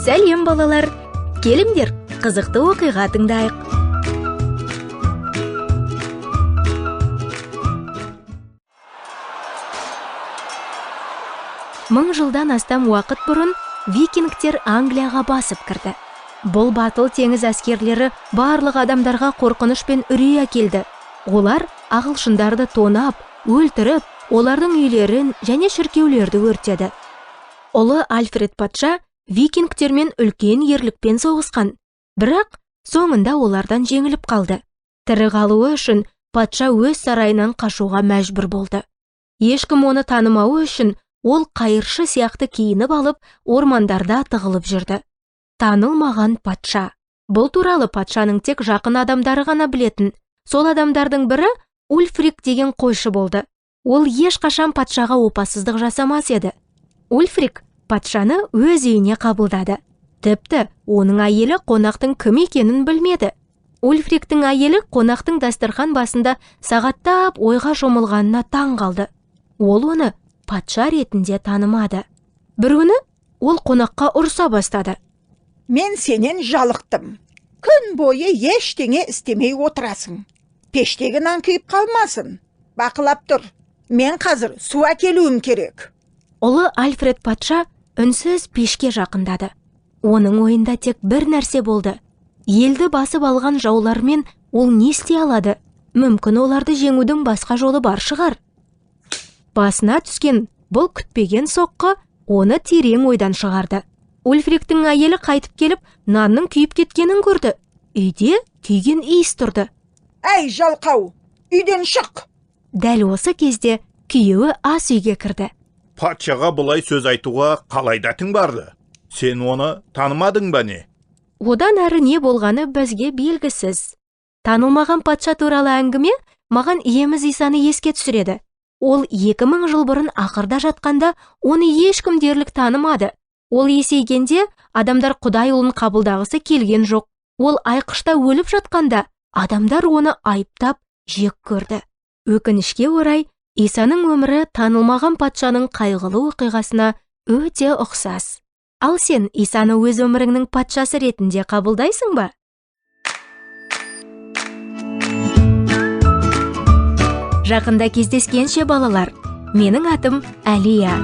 Сәлем балалар, келіңдер, қызықты оқиға тыңдайық. Мың жылдан астам уақыт бұрын викингтер Англияға басып кірді. Бұл батыл теңіз әскерлері барлық адамдарға қорқыныш пен үрей әкелді. Олар ағылшындарды тонап, өлтіріп, олардың үйлерін және шіркеулерді өртеді. Ұлы Альфред патша викингтермен үлкен ерлікпен соғысқан, бірақ соңында олардан жеңіліп қалды. Тірі қалуы үшін патша өз сарайынан қашуға мәжбүр болды. Ешкім оны танымауы үшін ол қайыршы сияқты киініп алып, ормандарда тығылып жүрді. Танылмаған патша. Бұл туралы патшаның тек жақын адамдары ғана білетін. Сол адамдардың бірі Ульфрик деген қойшы болды. Ол ешқашан патшаға опасыздық жасамас еді. Ульфрик патшаны өз үйіне қабылдады. Тіпті оның әйелі қонақтың кім екенін білмеді. Ульфриктің әйелі қонақтың дастархан басында сағаттап ойға шомылғанына таң қалды. Ол оны патша ретінде танымады. Бір күні ол қонаққа ұрса бастады. Мен сенен жалықтым. Күн бойы ештеңе істемей отырасың. Пештегі нан күйіп қалмасын. Бақылап тұр. Мен қазір су әкелуім керек. Ұлы Альфред патша үнсіз пешке жақындады. Оның ойында тек бір нәрсе болды. Елді басып алған жаулармен ол не істей алады? Мүмкін оларды жеңудің басқа жолы бар шығар. Басына түскен бұл күтпеген соққы оны терең ойдан шығарды. Ульфриктің әйелі қайтып келіп, нанның күйіп кеткенін көрді. Үйде күйген иіс тұрды. Әй жалқау, үйден шық! Дәл осы кезде күйеуі ас үйге кірді. Патшаға бұлай сөз айтуға қалай дәтің барды? Сен оны танымадың ба не? Одан әрі не болғаны бізге белгісіз. Танылмаған патша туралы әңгіме маған иеміз Исаны еске түсіреді. Ол 2000 жыл бұрын ақырда жатқанда оны ешкім дерлік танымады. Ол есейгенде адамдар Құдай ұлын қабылдағысы келген жоқ. Ол айқышта өліп жатқанда адамдар оны айыптап жек көрді. Өкінішке орай, Исаның өмірі танылмаған патшаның қайғылы оқиғасына өте ұқсас. Ал сен Исаны өз өміріңнің патшасы ретінде қабылдайсың ба? Жақында кездескенше балалар, менің атым Әлия.